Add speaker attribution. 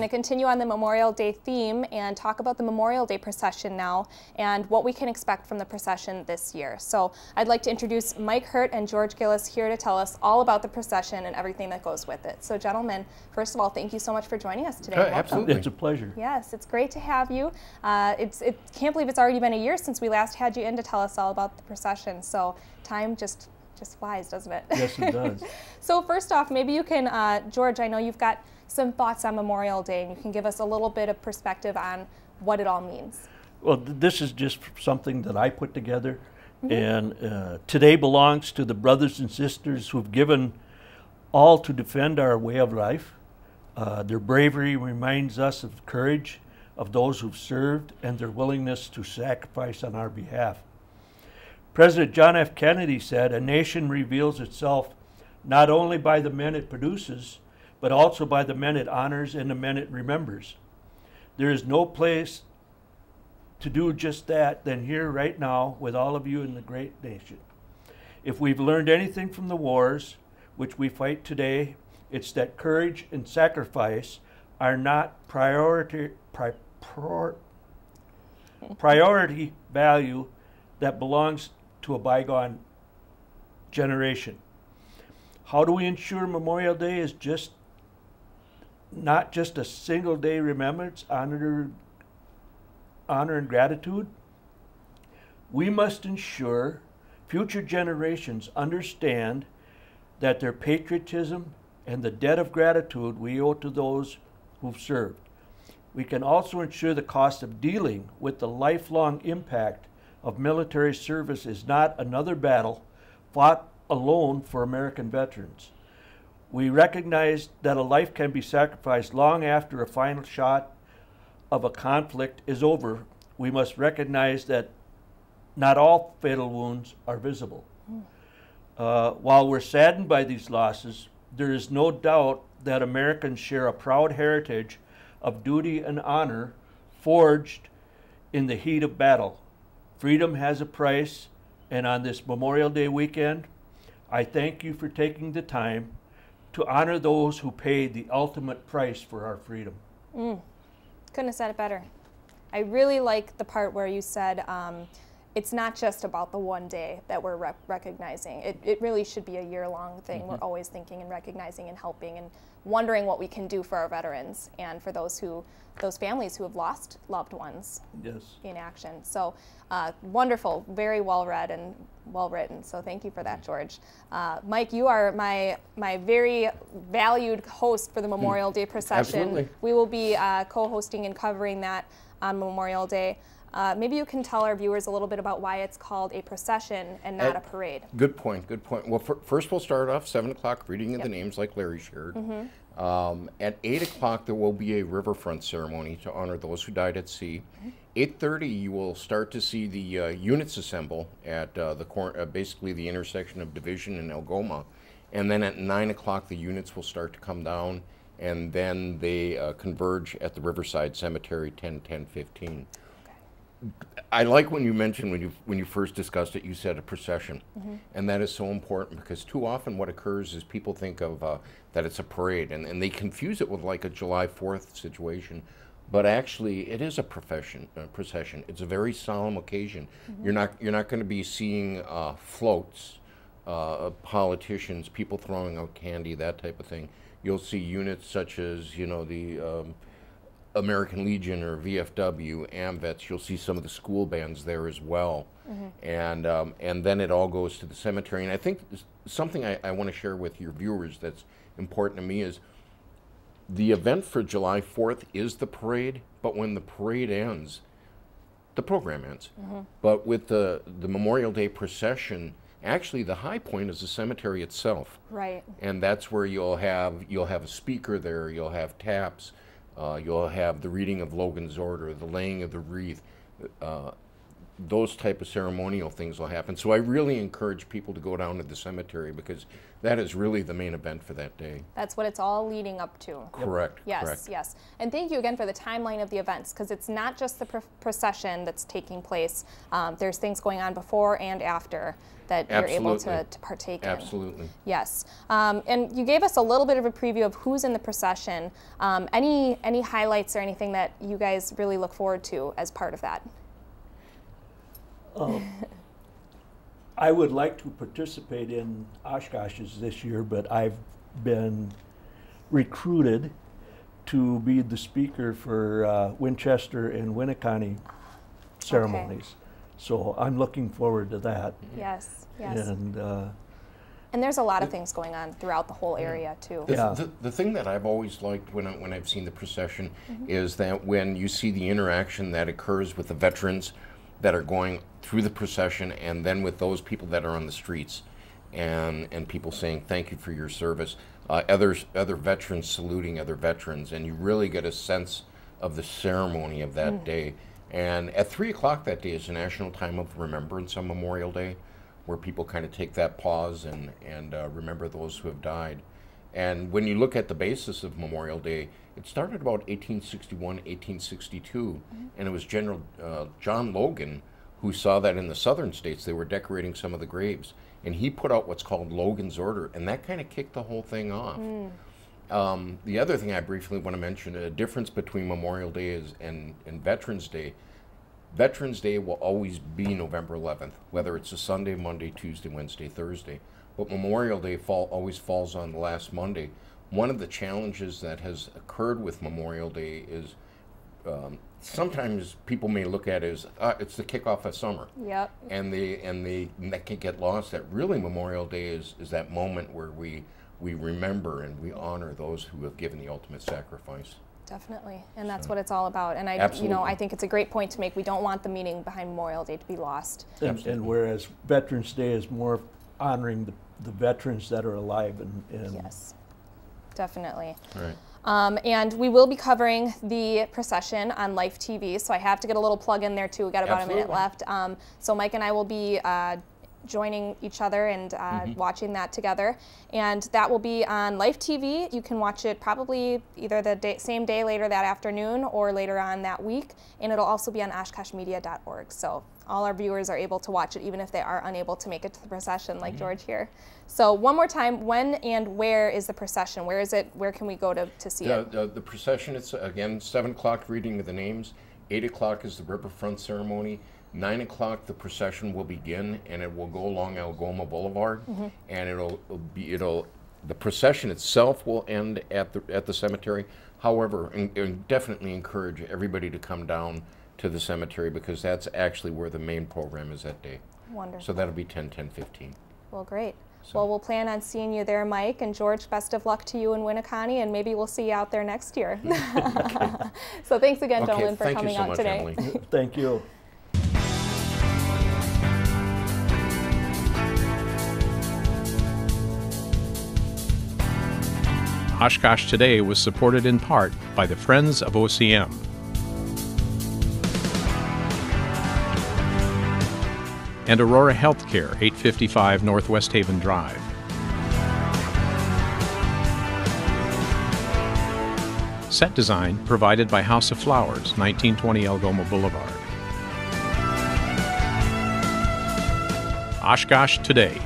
Speaker 1: going to continue on the Memorial Day theme and talk about the Memorial Day procession now and what we can expect from the procession this year. So I'd like to introduce Mike Hurt and George Gillis here to tell us all about the procession and everything that goes with it. So gentlemen, first of all, thank you so much for joining us today.
Speaker 2: Absolutely. It's a pleasure.
Speaker 1: Yes, it's great to have you. Can't believe it's already been a year since we last had you in to tell us all about the procession. So time just flies, doesn't it?
Speaker 2: Yes, it does.
Speaker 1: So first off, maybe you can, George, I know you've got some thoughts on Memorial Day, and you can give us a little bit of perspective on what it all means.
Speaker 2: Well, this is just something that I put together, and today belongs to the brothers and sisters who've given all to defend our way of life. Their bravery reminds us of the courage of those who've served and their willingness to sacrifice on our behalf. President John F. Kennedy said, "A nation reveals itself not only by the men it produces, but also by the men it honors and the men it remembers." There is no place to do just that than here right now with all of you in the great nation. If we've learned anything from the wars which we fight today, it's that courage and sacrifice are not priority value that belongs to a bygone generation. How do we ensure Memorial Day is not just a single day remembrance, honor and gratitude? We must ensure future generations understand that their patriotism and the debt of gratitude we owe to those who've served. We can also ensure the cost of dealing with the lifelong impact of military service is not another battle fought alone for American veterans. We recognize that a life can be sacrificed long after a final shot of a conflict is over. We must recognize that not all fatal wounds are visible. While we're saddened by these losses, there is no doubt that Americans share a proud heritage of duty and honor forged in the heat of battle. Freedom has a price, and on this Memorial Day weekend, I thank you for taking the time to honor those who paid the ultimate price for our freedom.
Speaker 1: Couldn't have said it better. I really like the part where you said it's not just about the one day that we're recognizing. It really should be a year-long thing. We're always thinking and recognizing and helping and wondering what we can do for our veterans and for those families who have lost loved ones in action. So wonderful, very well read and well written. So thank you for that, George. Mike, you are my very valued host for the Memorial Day procession.
Speaker 3: Absolutely.
Speaker 1: We will be co-hosting and covering that on Memorial Day. Maybe you can tell our viewers a little bit about why it's called a procession and not a parade.
Speaker 3: Good point, good point. Well, first we'll start off 7 o'clock, reading of the names like Larry shared. At 8 o'clock there will be a riverfront ceremony to honor those who died at sea. 8:30 you will start to see the units assemble at basically the intersection of Division and Algoma. And then at 9 o'clock the units will start to come down, and then they converge at the Riverside Cemetery 10:15. I like when you mentioned, when you first discussed it, you said a procession. And that is so important, because too often what occurs is people think of that it's a parade, and they confuse it with like a July 4th situation. But actually it is a procession. It's a very solemn occasion. You're not going to be seeing floats, politicians, people throwing out candy, that type of thing. You'll see units such as, you know, the American Legion or VFW, AMVETS. You'll see some of the school bands there as well. And then it all goes to the cemetery. And I think something I want to share with your viewers that's important to me is the event for July 4th is the parade, but when the parade ends, the program ends. But with the Memorial Day procession, actually the high point is the cemetery itself.
Speaker 1: Right.
Speaker 3: And that's where you'll have a speaker there, you'll have taps, you'll have the reading of Logan's Order, the laying of the wreath. those type of ceremonial things will happen. So I really encourage people to go down to the cemetery because that is really the main event for that day.
Speaker 1: That's what it's all leading up to.
Speaker 3: Correct.
Speaker 1: Yes,
Speaker 3: correct.
Speaker 1: yes. And thank you again for the timeline of the events, because it's not just the procession that's taking place. There's things going on before and after that you're able to partake in.
Speaker 3: Absolutely.
Speaker 1: Yes. And you gave us a little bit of a preview of who's in the procession. Any highlights or anything that you guys really look forward to as part of that?
Speaker 2: I would like to participate in Oshkosh's this year, but I've been recruited to be the speaker for Winchester and Winneconne ceremonies. Okay. So I'm looking forward to that.
Speaker 1: Yes, yes.
Speaker 2: And
Speaker 1: there's a lot of things going on throughout the whole area too.
Speaker 3: The thing that I've always liked when I've seen the procession is that when you see the interaction that occurs with the veterans that are going through the procession, and then with those people that are on the streets, and people saying thank you for your service, other veterans saluting other veterans, and you really get a sense of the ceremony of that day. And at 3 o'clock that day is a national time of remembrance on Memorial Day, where people kind of take that pause and remember those who have died. And when you look at the basis of Memorial Day, it started about 1861, 1862, and it was General John Logan who saw that in the southern states they were decorating some of the graves, and he put out what's called Logan's Order, and that kind of kicked the whole thing off. The other thing I briefly want to mention, a difference between Memorial Day and Veterans Day. Veterans Day will always be November 11th, whether it's a Sunday, Monday, Tuesday, Wednesday, Thursday. But Memorial Day always falls on the last Monday. One of the challenges that has occurred with Memorial Day is sometimes people may look at it as it's the kickoff of summer.
Speaker 1: Yep.
Speaker 3: And that can get lost. That really Memorial Day is that moment where we remember and we honor those who have given the ultimate sacrifice.
Speaker 1: Definitely, and that's what it's all about. And I think it's a great point to make. We don't want the meaning behind Memorial Day to be lost.
Speaker 2: And whereas Veterans Day is more honoring the veterans that are alive and
Speaker 1: yes, definitely.
Speaker 3: Right.
Speaker 1: And we will be covering the procession on Life TV, so I have to get a little plug in there too. We've got about a minute left. So Mike and I will be joining each other and watching that together. And that will be on Life TV. You can watch it probably either the same day later that afternoon or later on that week. And it'll also be on oshkoshmedia.org. So all our viewers are able to watch it even if they are unable to make it to the procession like George here. So one more time, when and where is the procession? Where is it? Where can we go to see it?
Speaker 3: The procession, it's again 7 o'clock reading of the names, 8 o'clock is the riverfront ceremony, 9 o'clock the procession will begin, and it will go along Algoma Boulevard, and the procession itself will end at the cemetery. However, and definitely encourage everybody to come down to the cemetery because that's actually where the main program is that day.
Speaker 1: Wonderful.
Speaker 3: So that'll be 10, 10:15.
Speaker 1: Well, great. So. Well, we'll plan on seeing you there, Mike, and George, best of luck to you in Winneconne, and maybe we'll see you out there next year. So thanks again, gentlemen, for coming out today.
Speaker 3: Emily.
Speaker 2: Thank you.
Speaker 4: Oshkosh Today was supported in part by the Friends of OCM. And Aurora Healthcare, 855 Northwest Haven Drive. Set design provided by House of Flowers, 1920 Algoma Boulevard. Oshkosh Today.